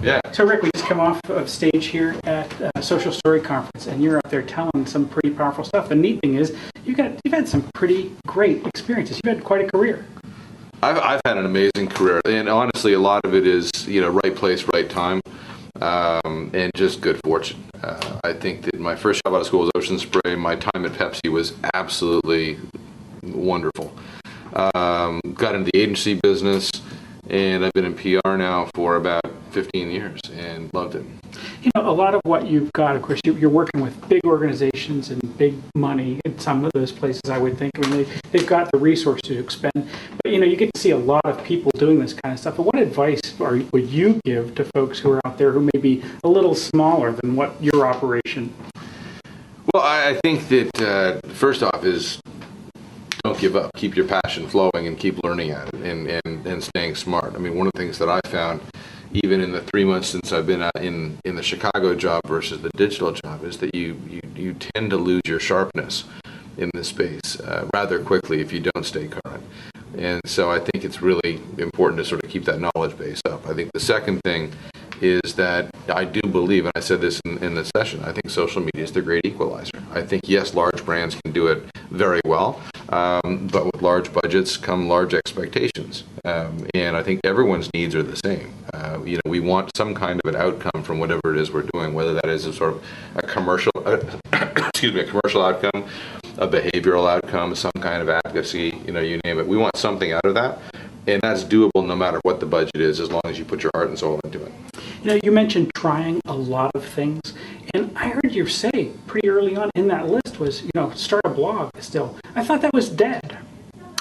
Yeah. So Rick, we just come off of stage here at Social Story Conference, and you're out there telling some pretty powerful stuff. The neat thing is, you've had some pretty great experiences. You've had quite a career. I've had an amazing career, and honestly, a lot of it is right place, right time, and just good fortune. I think that my first job out of school was Ocean Spray. My time at Pepsi was absolutely wonderful. Got into the agency business, and I've been in PR now for about 15 years and loved it. A lot of what you've got, of course, you're working with big organizations and big money in some of those places, I would think. I mean, they've got the resources to expend. But, you get to see a lot of people doing this kind of stuff. But what advice would you give to folks who are out there who may be a little smaller than what your operation? Well, I think that first off is don't give up. Keep your passion flowing and keep learning at it and staying smart. I mean, one of the things that I found, even in the 3 months since I've been in the Chicago job versus the digital job, is that you tend to lose your sharpness in this space rather quickly if you don't stay current. And so I think it's really important to sort of keep that knowledge base up. I think the second thing is that I do believe, and I said this in the session, I think social media is the great equalizer. I think, yes, large brands can do it very well, but with large budgets come large expectations. And I think everyone's needs are the same. We want some kind of an outcome from whatever it is we're doing, whether that is a sort of a commercial, a commercial outcome, a behavioral outcome, some kind of advocacy, you name it. We want something out of that, and that's doable no matter what the budget is, as long as you put your heart and soul into it. You mentioned trying a lot of things, and I heard you say pretty early on in that list was, start a blog still. I thought that was dead.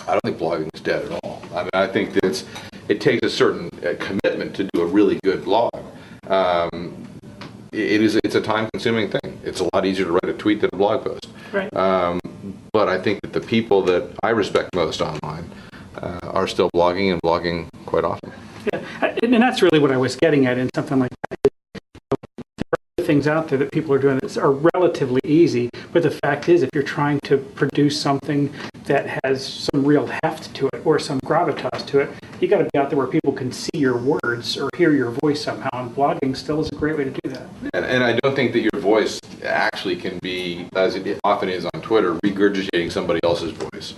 I don't think blogging is dead at all. I mean, I think that it takes a certain commitment to do a really good blog. It's a time-consuming thing. It's a lot easier to write a tweet than a blog post. Right. But I think that the people that I respect most online are still blogging and blogging quite often. Yeah, and that's really what I was getting at in something like that. There are things out there that people are doing that are relatively easy, but the fact is, if you're trying to produce something that has some real heft to it or some gravitas to it, you got to be out there where people can see your words or hear your voice somehow, and blogging still is a great way to do that. And I don't think that your voice actually can be, as it often is on Twitter, regurgitating somebody else's voice.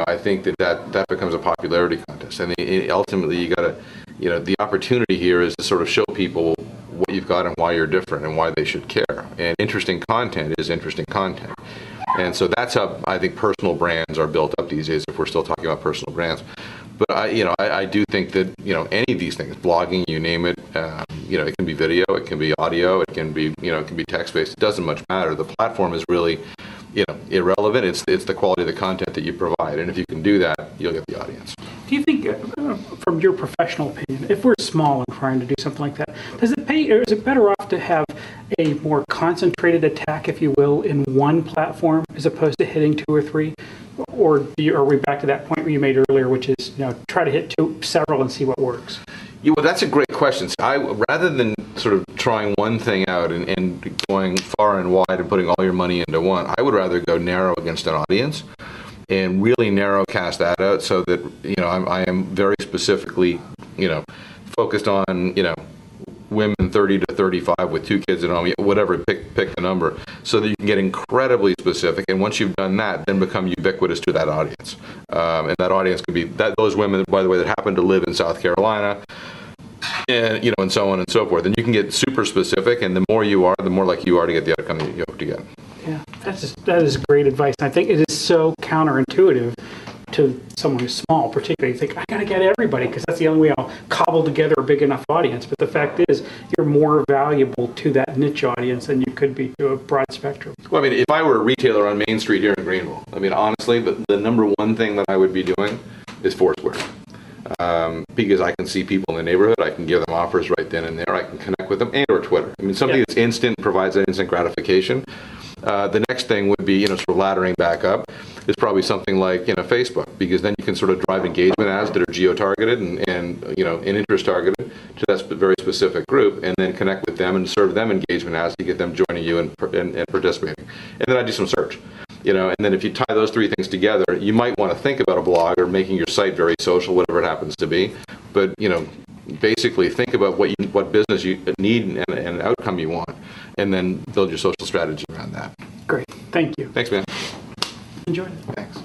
I think that becomes a popularity contest. And ultimately, you got to, the opportunity here is to sort of show people what you've got and why you're different and why they should care. And interesting content is interesting content. And so that's how I think personal brands are built up these days, if we're still talking about personal brands. But I do think that, any of these things, blogging, you name it, it can be video, it can be audio, it can be, it can be text-based. It doesn't much matter. The platform is really, irrelevant. It's the quality of the content that you provide. And if you can do that, you'll get the audience. Do you think, from your professional opinion, if we're small and trying to do something like that, does it pay, or is it better off to have a more concentrated attack, if you will, in one platform as opposed to hitting two or three? Or are we back to that point where you made earlier, which is, try to hit several and see what works? Yeah, well, that's a great question. Rather than sort of trying one thing out and going far and wide and putting all your money into one, I would rather go narrow against an audience and really narrow cast that out so that, I am very specifically, focused on, women 30 to 35 with 2 kids at home, whatever, pick the number, so that you can get incredibly specific. And once you've done that, then become ubiquitous to that audience. And that audience could be those women, by the way, that happen to live in South Carolina, and and so on and so forth. And you can get super specific, and the more you are, the more likely you are to get the outcome that you hope to get. Yeah, that is great advice. And I think it is so counterintuitive to someone who's small, particularly. You think, I got to get everybody because that's the only way I'll cobble together a big enough audience. But the fact is, you're more valuable to that niche audience than you could be to a broad spectrum. Well, I mean, if I were a retailer on Main Street here in Greenville, I mean, honestly, the number one thing that I would be doing is Foursquare. Because I can see people in the neighborhood, I can give them offers right then and there, I can connect with them, and or Twitter. I mean, something that's instant, provides that instant gratification. The next thing would be, sort of laddering back up, is probably something like, Facebook, because then you can sort of drive engagement ads that are geo-targeted and interest targeted to that very specific group, and then connect with them and serve them engagement ads to get them joining you and participating. And then I do some search. And then if you tie those three things together, you might want to think about a blog or making your site very social, whatever it happens to be. But, basically think about what business you need and outcome you want, and then build your social strategy around that. Great. Thank you. Thanks, man. Enjoyed it. Thanks.